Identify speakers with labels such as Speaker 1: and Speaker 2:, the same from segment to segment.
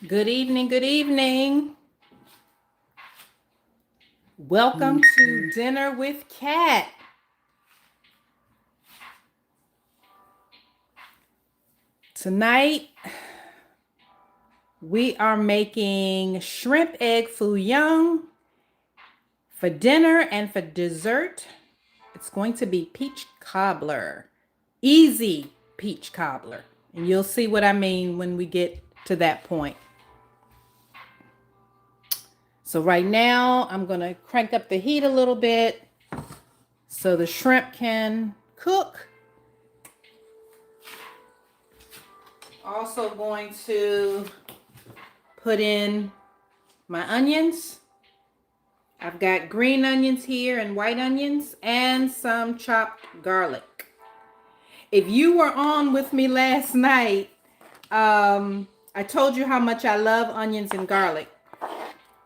Speaker 1: Good evening, good evening. Welcome to Dinner with Kat. Tonight, we are making shrimp egg foo young for dinner, and for dessert, it's going to be peach cobbler. Easy peach cobbler. And you'll see what I mean when we get to that point. So right now, I'm going to crank up the heat a little bit so the shrimp can cook. Also going to put in my onions. I've got green onions here and white onions and some chopped garlic. If you were on with me last night, I told you how much I love onions and garlic.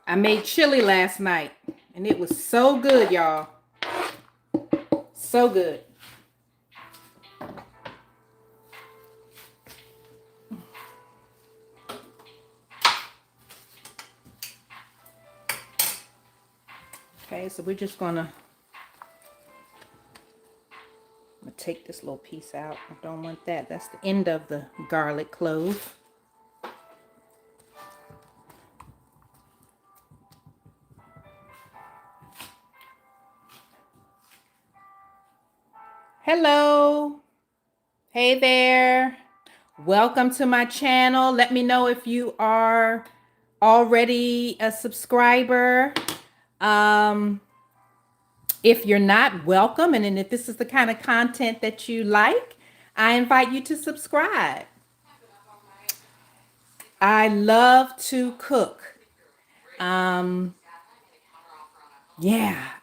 Speaker 1: I made chili last night, and it was so good, y'all. So good. Okay, so we're just gonna take this little piece out. I don't want that. That's the end of the garlic clove. Hello. Hey there. Welcome to my channel. Let me know if you are already a subscriber. If you're not, welcome. And then if this is the kind of content that you like, I invite you to subscribe. I love to cook. Yeah,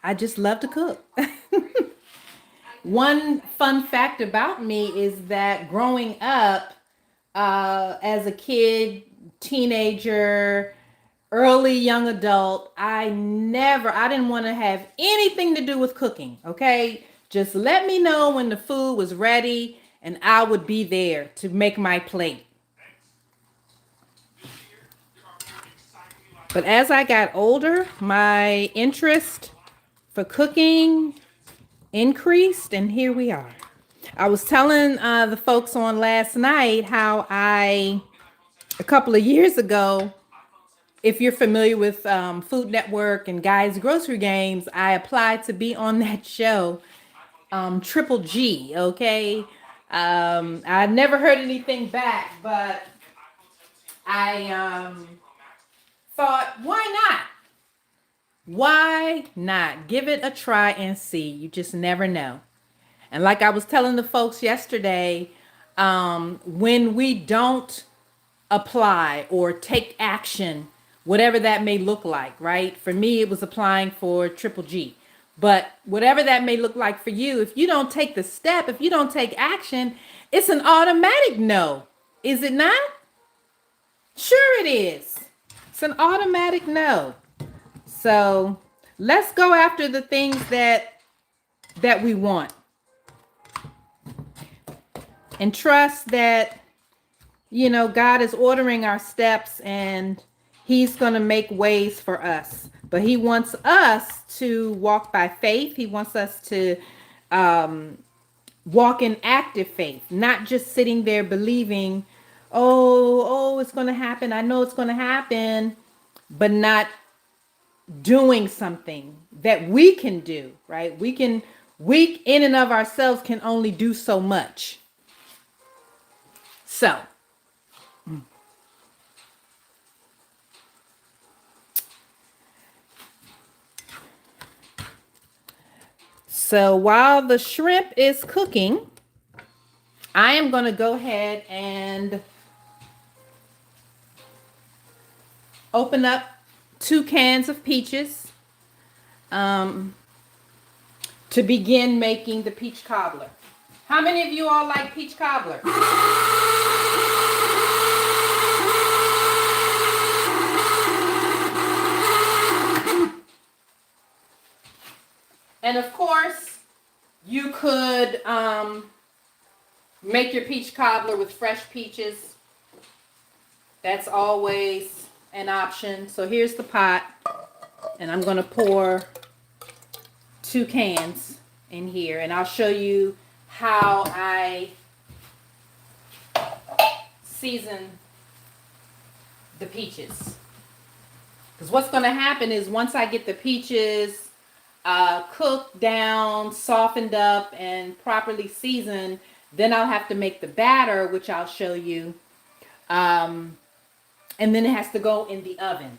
Speaker 1: I just love to cook. One fun fact about me is that growing up as a kid, teenager, early young adult, I didn't want to have anything to do with cooking, okay? Just let me know when the food was ready and I would be there to make my plate. But as I got older, my interest for cooking increased, and here we are. I was telling the folks on last night how a couple of years ago, if you're familiar with Food Network and Guys Grocery Games, I applied to be on that show, Triple G, okay? I never heard anything back, but I thought, why not? Why not? Give it a try and see. You just never know. And like I was telling the folks yesterday, when we don't apply or take action, whatever that may look like, right? For me, it was applying for Triple G. But whatever that may look like for you, if you don't take the step, if you don't take action, it's an automatic no. Is it not? Sure it is. It's an automatic no. So let's go after the things that we want, and trust that, you know, God is ordering our steps and he's going to make ways for us. But he wants us to walk by faith. He wants us to walk in active faith, not just sitting there believing, oh, it's going to happen. I know it's going to happen, but not doing something that we can do, right? We in and of ourselves can only do so much. So while the shrimp is cooking, I am going to go ahead and open up 2 cans of peaches to begin making the peach cobbler. How many of you all like peach cobbler? And of course, you could make your peach cobbler with fresh peaches. That's always an option. So here's the pot, and I'm going to pour 2 cans in here, and I'll show you how I season the peaches. Because what's going to happen is once I get the peaches cooked down, softened up, and properly seasoned, then I'll have to make the batter, which I'll show you. And then it has to go in the oven.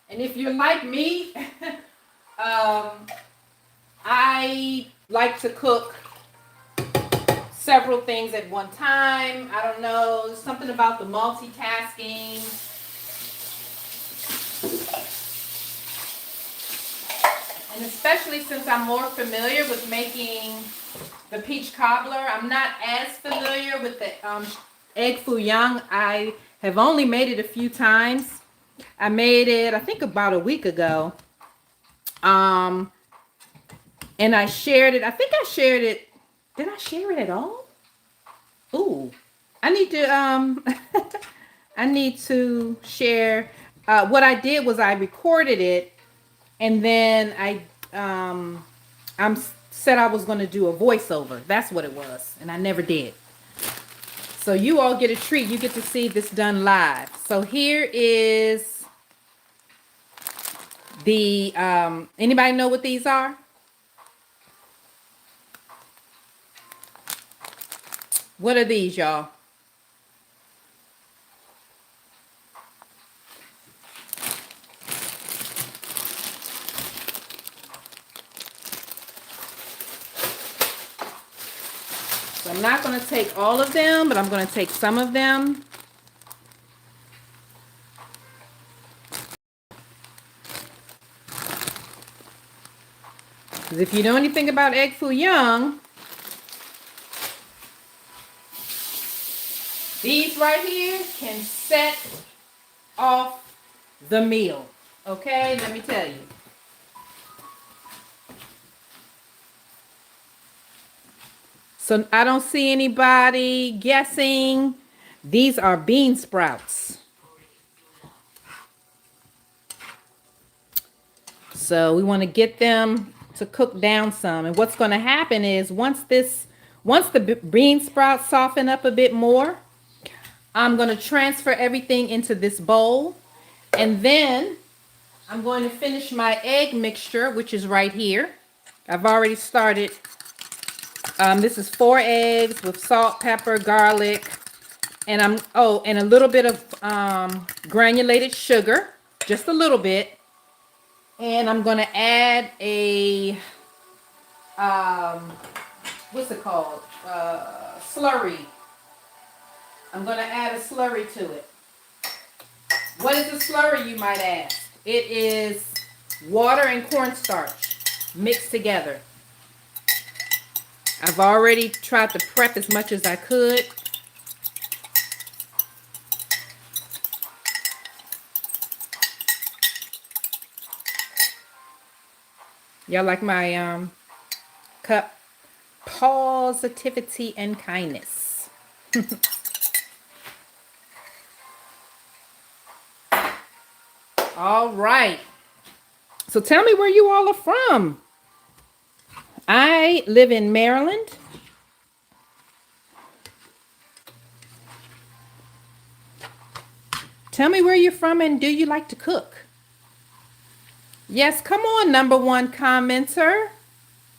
Speaker 1: And if you're like me, I like to cook several things at one time. I don't know, something about the multitasking. And especially since I'm more familiar with making the peach cobbler, I'm not as familiar with the egg foo young. I have only made it a few times. I made it, I think, about a week ago. And I shared it. I think I shared it. Did I share it at all? Ooh, I need to I need to share. What I did was I recorded it, and then I said I was going to do a voiceover. That's what it was, and I never did. So you all get a treat. You get to see this done live. So here is the anybody know what these are? What are these, y'all? So I'm not going to take all of them, but I'm going to take some of them. Because if you know anything about egg foo young, these right here can set off the meal. Okay, let me tell you. So I don't see anybody guessing. These are bean sprouts. So we want to get them to cook down some. And what's going to happen is once the bean sprouts soften up a bit more, I'm going to transfer everything into this bowl, and then I'm going to finish my egg mixture, which is right here. I've already started. This is 4 eggs with salt, pepper, garlic, and and a little bit of granulated sugar, just a little bit. And I'm going to add a what's it called? Slurry. I'm going to add a slurry to it. What is a slurry, you might ask? It is water and cornstarch mixed together. I've already tried to prep as much as I could. Y'all like my cup? Positivity and kindness. All right. So tell me where you all are from. I live in Maryland. Tell me where you're from and do you like to cook? Yes, come on, number one commenter.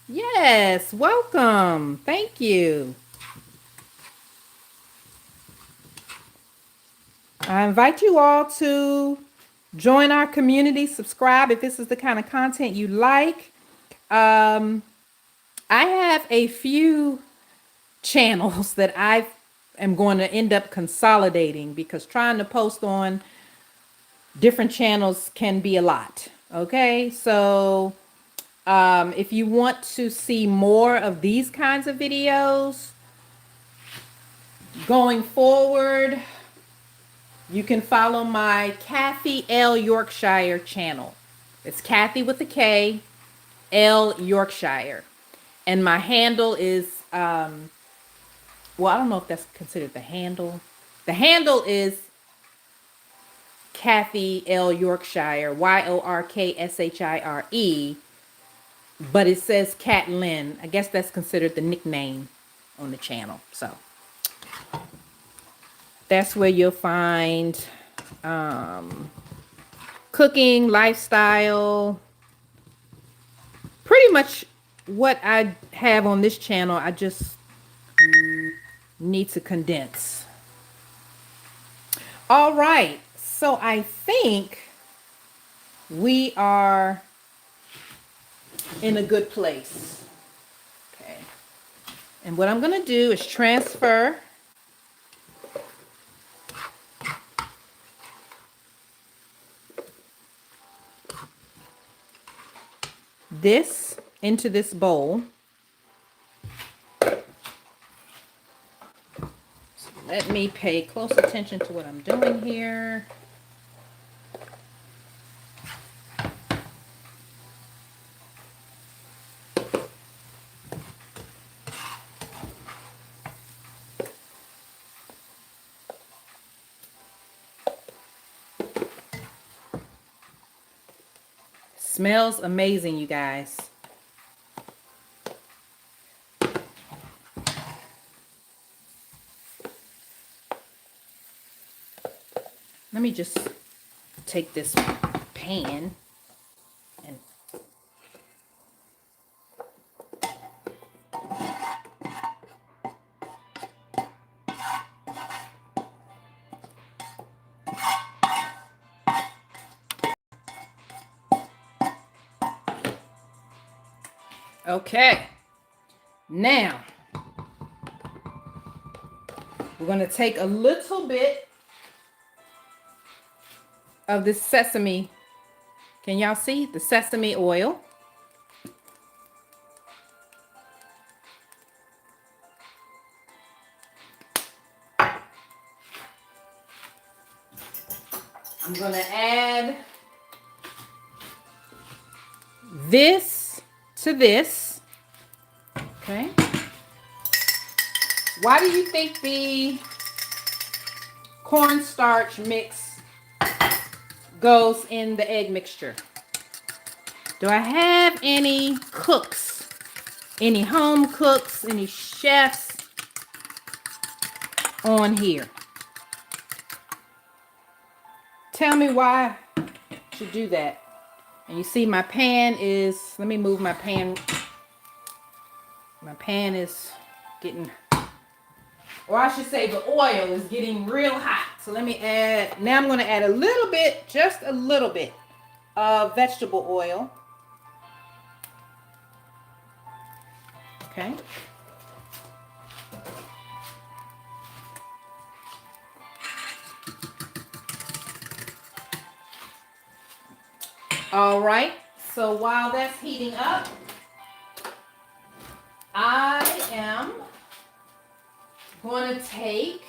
Speaker 1: Yes, welcome. Thank you. I invite you all to join our community, subscribe if this is the kind of content you like. I have a few channels that I am going to end up consolidating because trying to post on different channels can be a lot. Okay, so if you want to see more of these kinds of videos going forward, you can follow my Kathy L. Yorkshire channel. It's Kathy with a K, L. Yorkshire. And my handle is, well, I don't know if that's considered the handle. The handle is Kathy L. Yorkshire, Yorkshire, but it says Cat Lynn. I guess that's considered the nickname on the channel. So that's where you'll find cooking, lifestyle, pretty much what I have on this channel. I just need to condense. All right, so I think we are in a good place. Okay, and what I'm gonna do is transfer this into this bowl. So let me pay close attention to what I'm doing here. Smells amazing, you guys. Let me just take this pan and okay. Now we're going to take a little bit of this sesame. Can y'all see the sesame oil? I'm going to add this to this. Okay. Why do you think the cornstarch mix goes in the egg mixture? Do I have any cooks, any home cooks, any chefs on here? Tell me why I should do that. And you see my pan is, let me move my pan. My pan is getting, or I should say the oil is getting real hot. So let me add, now I'm going to add a little bit, just a little bit of vegetable oil. Okay. All right. So while that's heating up, I am going to take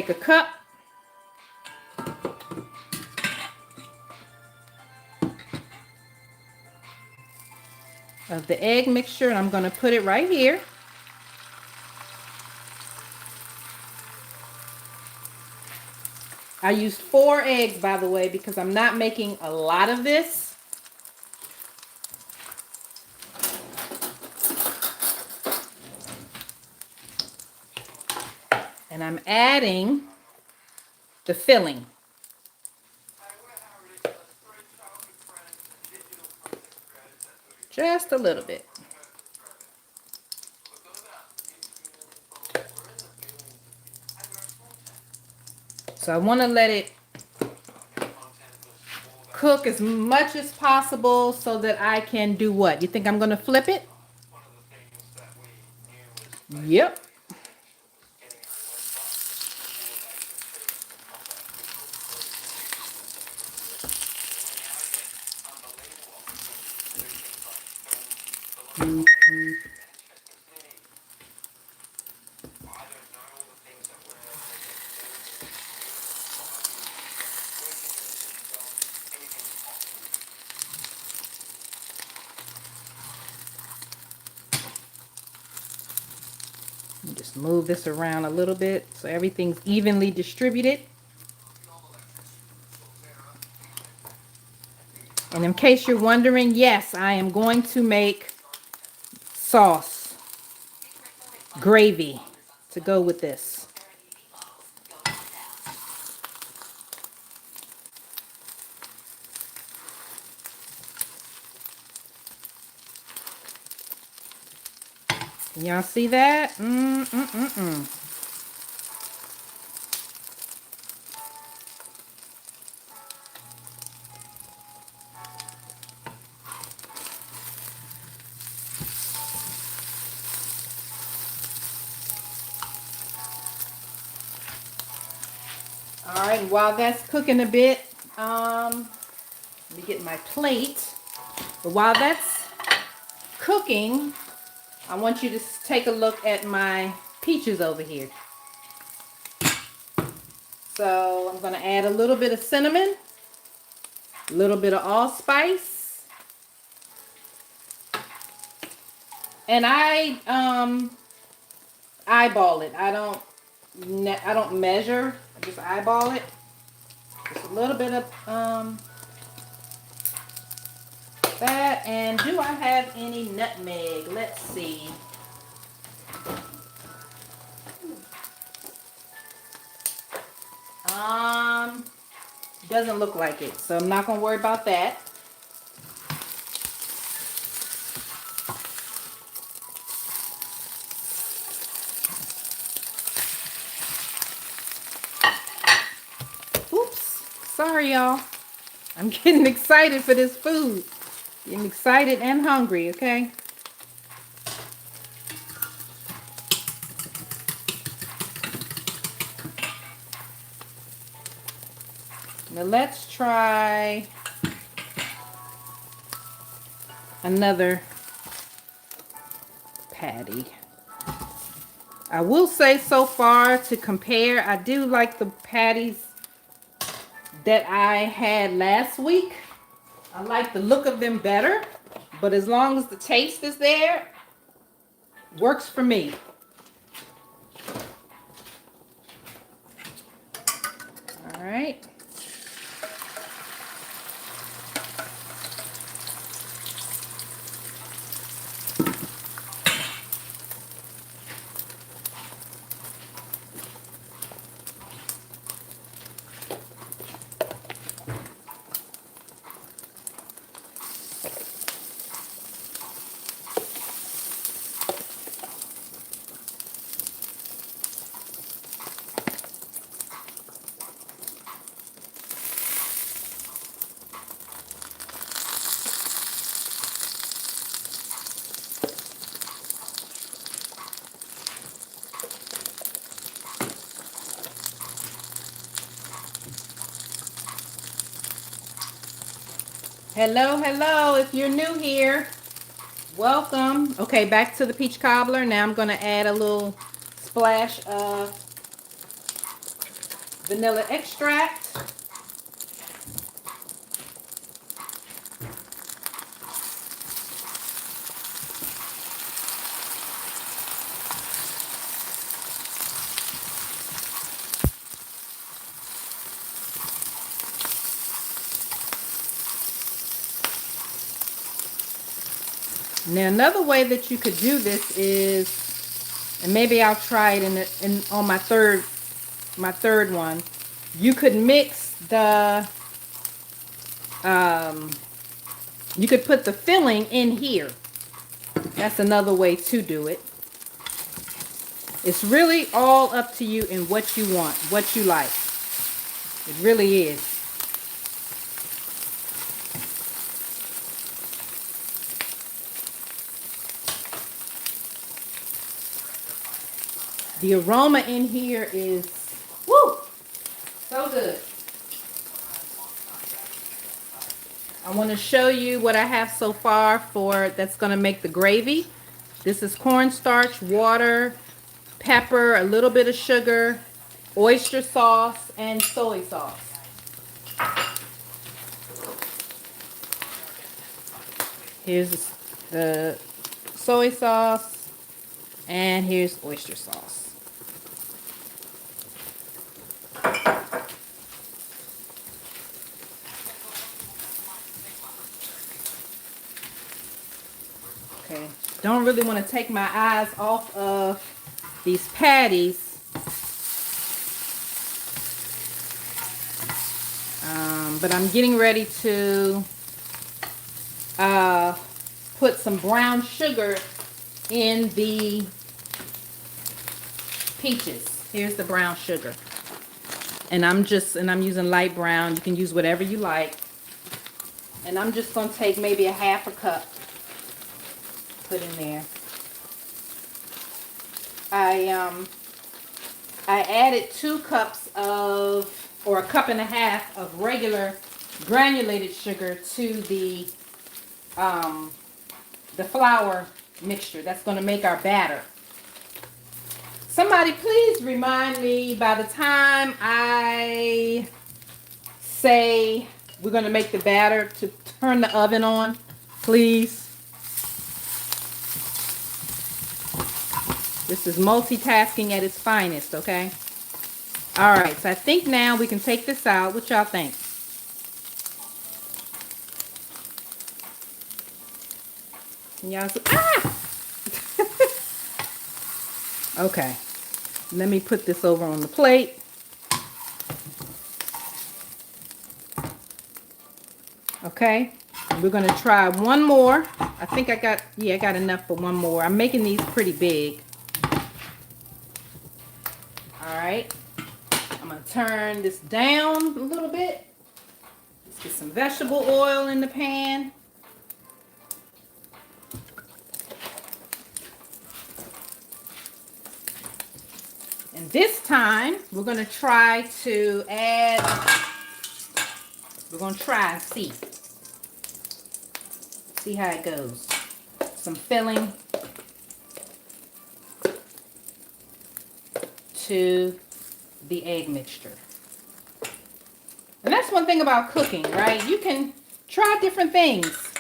Speaker 1: a cup of the egg mixture, and I'm going to put it right here. I used 4 eggs, by the way, because I'm not making a lot of this. And I'm adding the filling. Just a little bit. So I want to let it cook as much as possible so that I can do what? You think I'm going to flip it? Yep. Just move this around a little bit so everything's evenly distributed. And in case you're wondering, yes, I am going to make sauce, gravy to go with this. Y'all see that? All right, while that's cooking a bit, let me get my plate. But while that's cooking, I want you to take a look at my peaches over here. So I'm going to add a little bit of cinnamon, a little bit of allspice, and I eyeball it. I don't measure. I just eyeball it. Just a little bit of that. And do I have any nutmeg? Let's see. Doesn't look like it, so I'm not gonna worry about that. Oops, sorry y'all. I'm getting excited for this food. Getting excited and hungry, okay? Now let's try another patty. I will say so far to compare, I do like the patties that I had last week. I like the look of them better, but as long as the taste is there, works for me. All right. Hello, hello. If you're new here, welcome. Okay, back to the peach cobbler. Now I'm going to add a little splash of vanilla extract. Now another way that you could do this is, and maybe I'll try it on my third one. You could mix the you could put the filling in here. That's another way to do it. It's really all up to you and what you want, what you like. It really is. The aroma in here is, woo, so good. I want to show you what I have so far for that's going to make the gravy. This is cornstarch, water, pepper, a little bit of sugar, oyster sauce, and soy sauce. Here's the soy sauce, and here's oyster sauce. Okay, don't really want to take my eyes off of these patties. But I'm getting ready to put some brown sugar in the peaches. Here's the brown sugar. And I'm using light brown. You can use whatever you like. And I'm just going to take maybe a half a cup. Put in there. I added 2 cups of, or a cup and a half of regular granulated sugar to the flour mixture. That's going to make our batter. Somebody please remind me by the time I say we're going to make the batter to turn the oven on, please. This is multitasking at its finest, okay? All right, so I think now we can take this out. What y'all think? Y'all see? Ah! Okay, let me put this over on the plate. Okay, we're going to try one more. I think I got enough for one more. I'm making these pretty big. All right, I'm going to turn this down a little bit. Let's get some vegetable oil in the pan. And this time, we're going to try to add, we're going to try and see how it goes. Some filling to the egg mixture. And that's one thing about cooking, right? You can try different things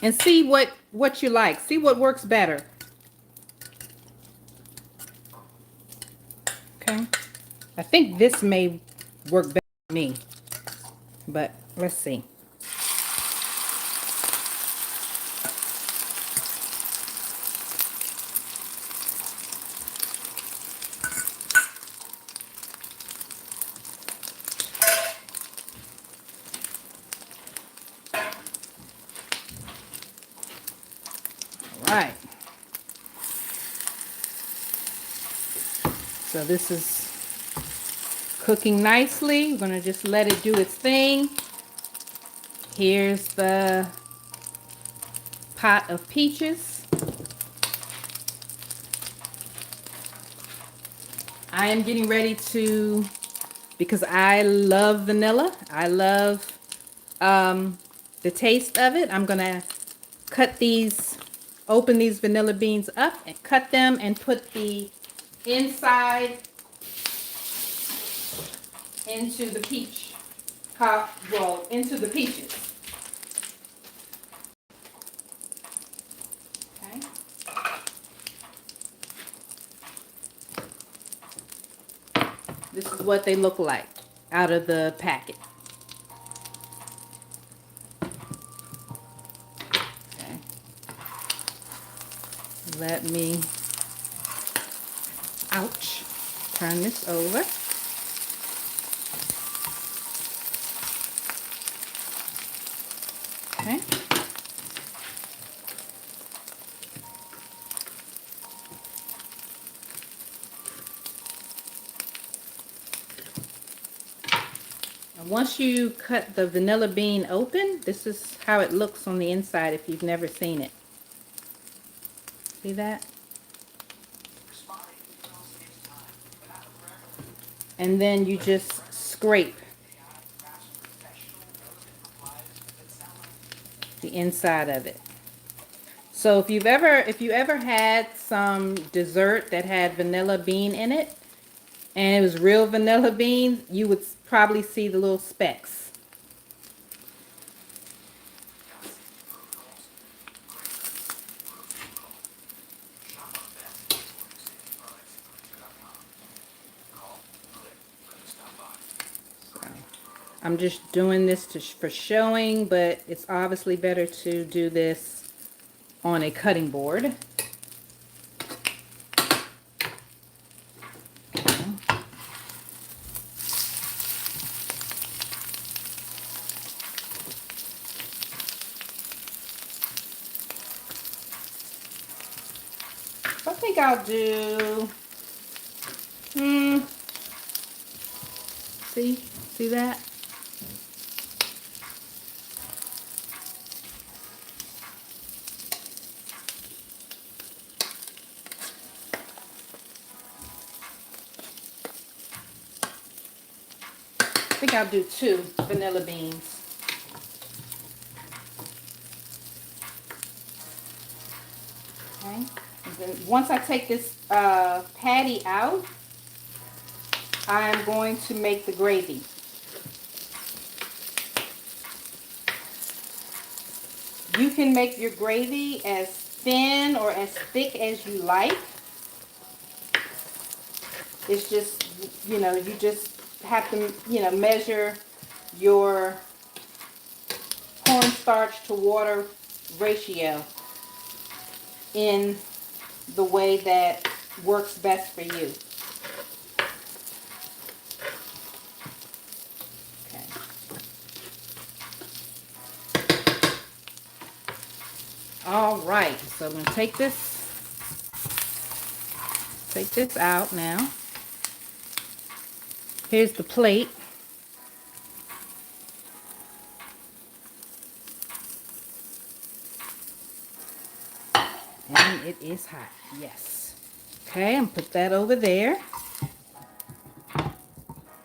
Speaker 1: and see what you like. See what works better. Okay. I think this may work better for me, but let's see. All right. So this is cooking nicely. We're going to just let it do its thing. Here's the pot of peaches. I am getting ready to, because I love vanilla. I love the taste of it, I'm gonna open these vanilla beans up and cut them and put the inside into the into the peaches. Okay. This is what they look like out of the packet. Okay. Let me, ouch, turn this over. Okay. And once you cut the vanilla bean open, this is how it looks on the inside if you've never seen it. See that? And then you just scrape the inside of it. So if you ever had some dessert that had vanilla bean in it and it was real vanilla bean, you would probably see the little specks. I'm just doing this for showing, but it's obviously better to do this on a cutting board. I think I'll do, see that? I think I'll do 2 vanilla beans. Okay. And then once I take this patty out, I'm going to make the gravy. You can make your gravy as thin or as thick as you like. It's just, you just have to, measure your cornstarch to water ratio in the way that works best for you. Okay. All right, so I'm going to take this out now. Here's the plate. And it is hot, yes. Okay, and put that over there.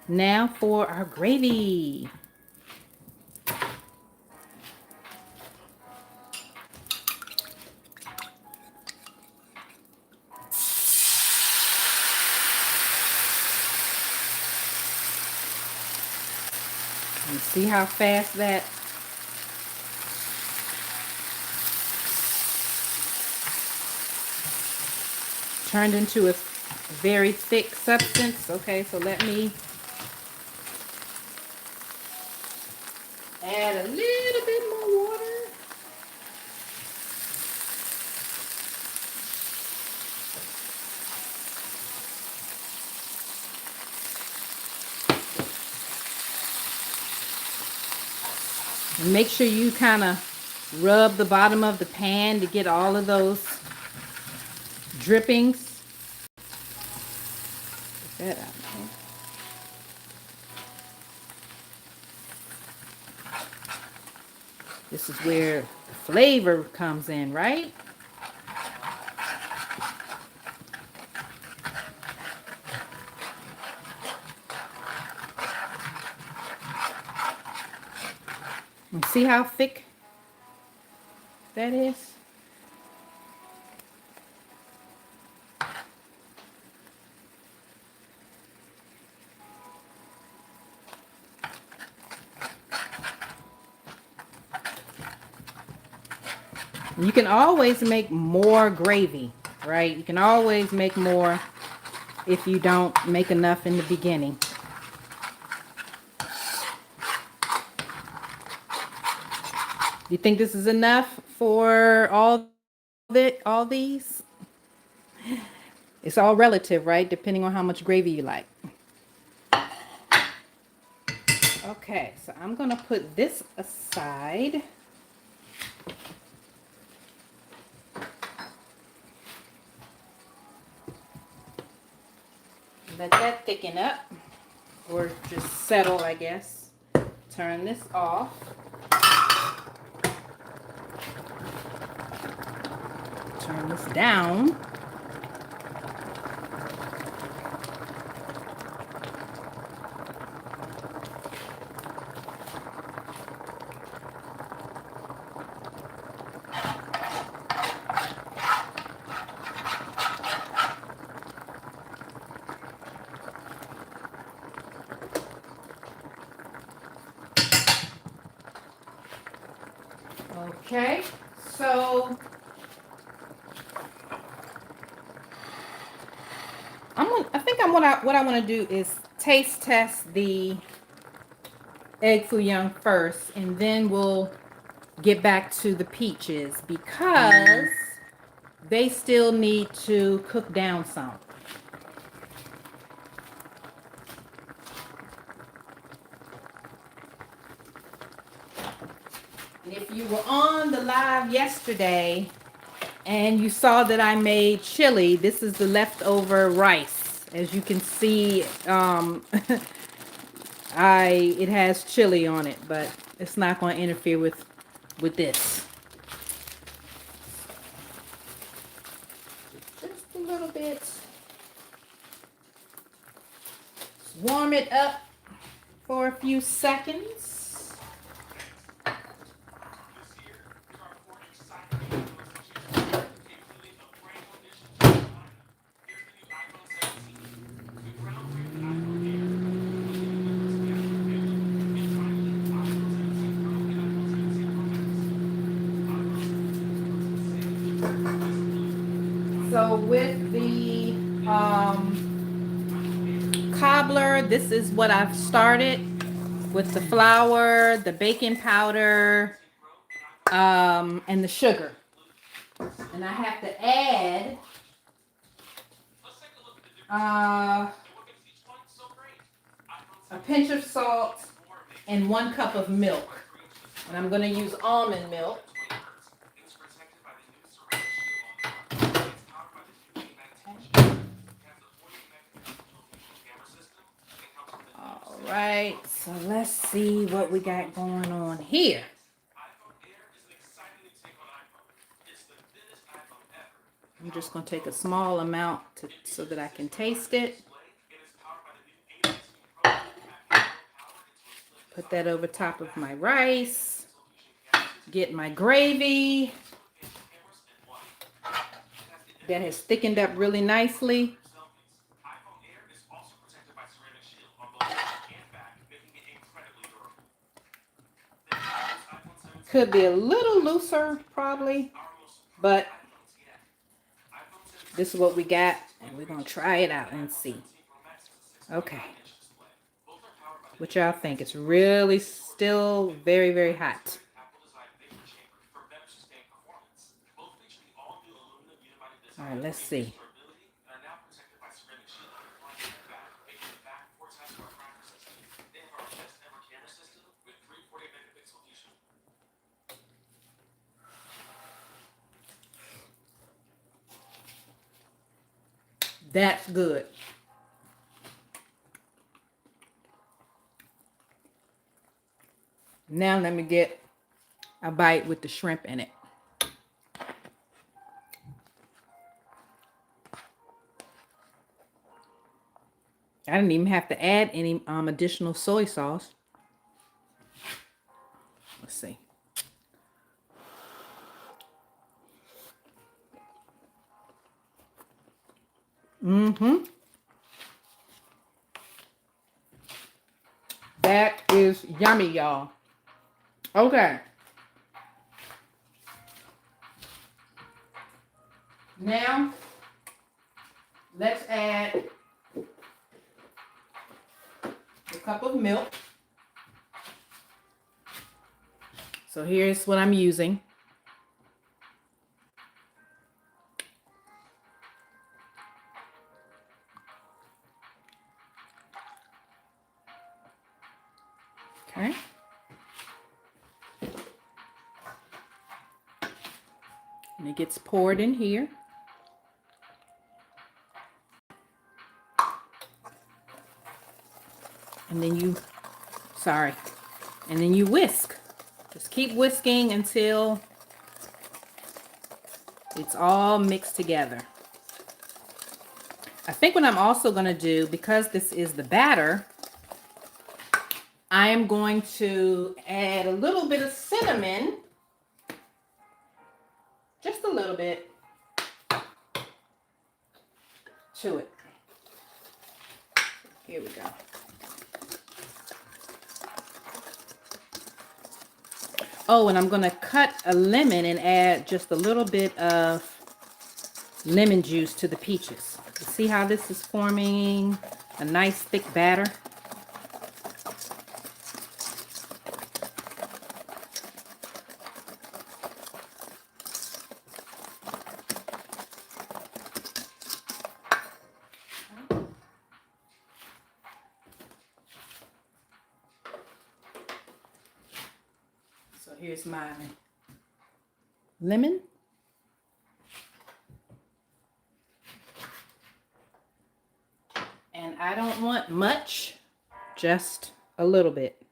Speaker 1: Now for our gravy. And see how fast that turned into a very thick substance. Okay, so let me add a little bit more water. And make sure you kind of rub the bottom of the pan to get all of those drippings. Get that out there. This is where the flavor comes in, right? And see how thick that is. You can always make more gravy, right? You can always make more if you don't make enough in the beginning. You think this is enough for all these? It's all relative, right? Depending on how much gravy you like. Okay, so I'm gonna put this aside. Let that thicken up, or just settle, I guess. Turn this off. Turn this down. Okay, so what I want to do is taste test the egg foo young first, and then we'll get back to the peaches because they still need to cook down some. And if you were on the live yesterday and you saw that I made chili, this is the leftover rice. As you can see, it has chili on it, but it's not going to interfere with this. Just a little bit. Just warm it up for a few seconds. So with the cobbler, this is what I've started with: the flour, the baking powder, and the sugar. And I have to add a pinch of salt and 1 cup of milk. And I'm going to use almond milk. All right, so let's see what we got going on here. I'm just going to take a small amount so that I can taste it. Put that over top of my rice. Get my gravy. That has thickened up really nicely. Could be a little looser, probably, but this is what we got, and we're going to try it out and see. Okay. What y'all think? It's really still very, very hot. All right, let's see. That's good. Now let me get a bite with the shrimp in it. I didn't even have to add any additional soy sauce. Let's see. Mm-hmm. That is yummy, y'all. Okay. Now, let's add a cup of milk. So here's what I'm using. Okay. And it gets poured in here. And then you whisk. Just keep whisking until it's all mixed together. I think what I'm also going to do, because this is the batter, I am going to add a little bit of cinnamon, just a little bit, to it. Here we go. Oh, and I'm going to cut a lemon and add just a little bit of lemon juice to the peaches. You see how this is forming a nice thick batter? So here's my lemon. And I don't want much, just a little bit.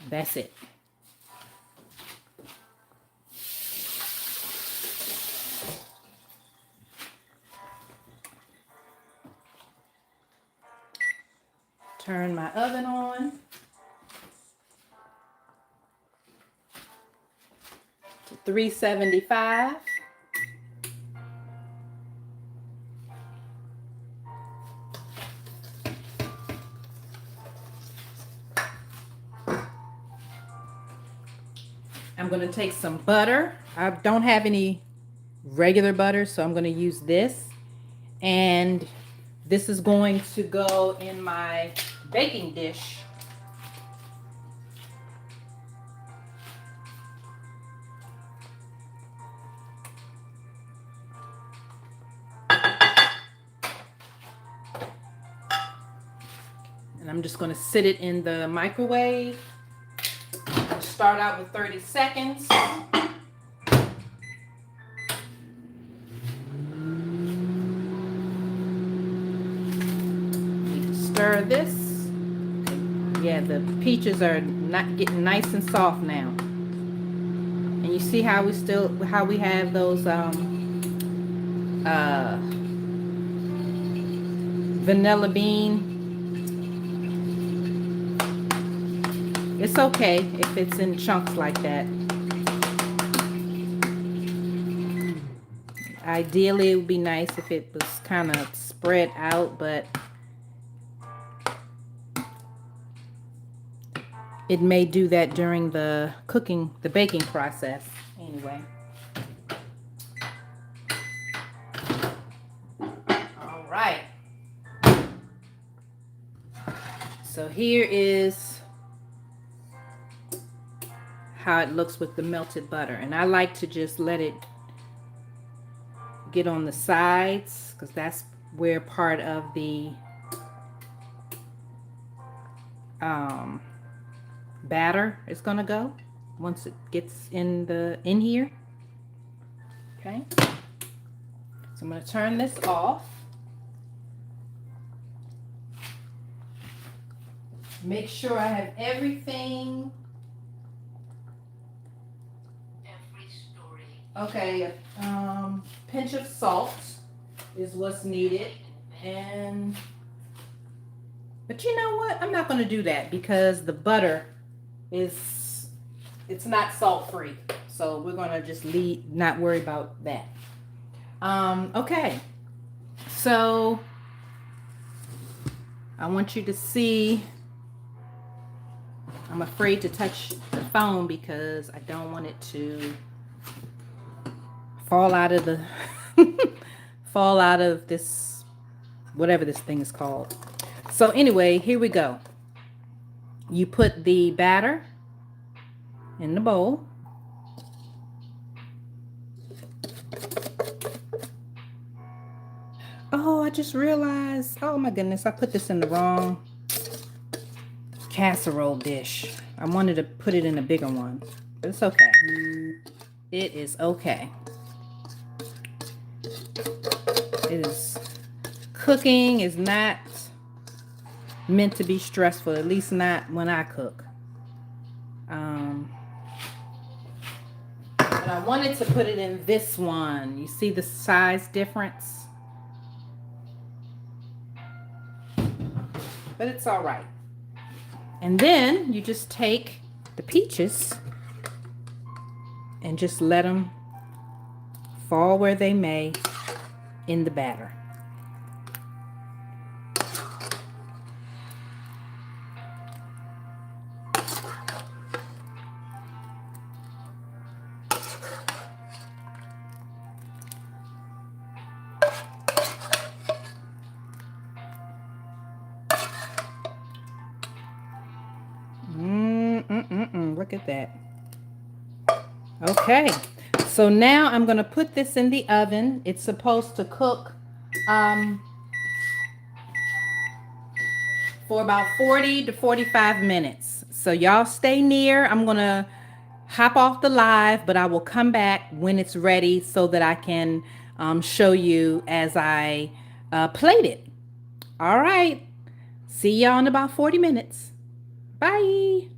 Speaker 1: That's it. Turn my oven on to 375. I'm going to take some butter. I don't have any regular butter, so I'm going to use this. And this is going to go in my baking dish. And I'm just going to sit it in the microwave. Start out with 30 seconds. Stir this. Yeah, the peaches are not getting nice and soft now. And you see how we have those vanilla bean. It's okay if it's in chunks like that. Ideally, it would be nice if it was kind of spread out, but it may do that during the baking process. Anyway. All right. So here is how it looks with the melted butter. And I like to just let it get on the sides, because that's where part of the batter is gonna go once it gets in here. Okay, so I'm gonna turn this off. Make sure I have everything. Okay, pinch of salt is what's needed, but you know what? I'm not going to do that because the butter it's not salt free. So we're going to just not worry about that. Okay. So I want you to see, I'm afraid to touch the phone because I don't want it to fall out of the, fall out of this, whatever this thing is called. So anyway, here we go. You put the batter in the bowl. Oh, I just realized, oh my goodness, I put this in the wrong casserole dish. I wanted to put it in a bigger one, but it's okay. It is okay. It is, cooking is not meant to be stressful, at least not when I cook. But I wanted to put it in this one. You see the size difference? But it's all right. And then you just take the peaches and just let them fall where they may in the batter. Look at that. Okay, so now I'm going to put this in the oven. It's supposed to cook for about 40 to 45 minutes. So y'all stay near. I'm going to hop off the live, but I will come back when it's ready so that I can show you as I plate it. All right. See y'all in about 40 minutes. Bye.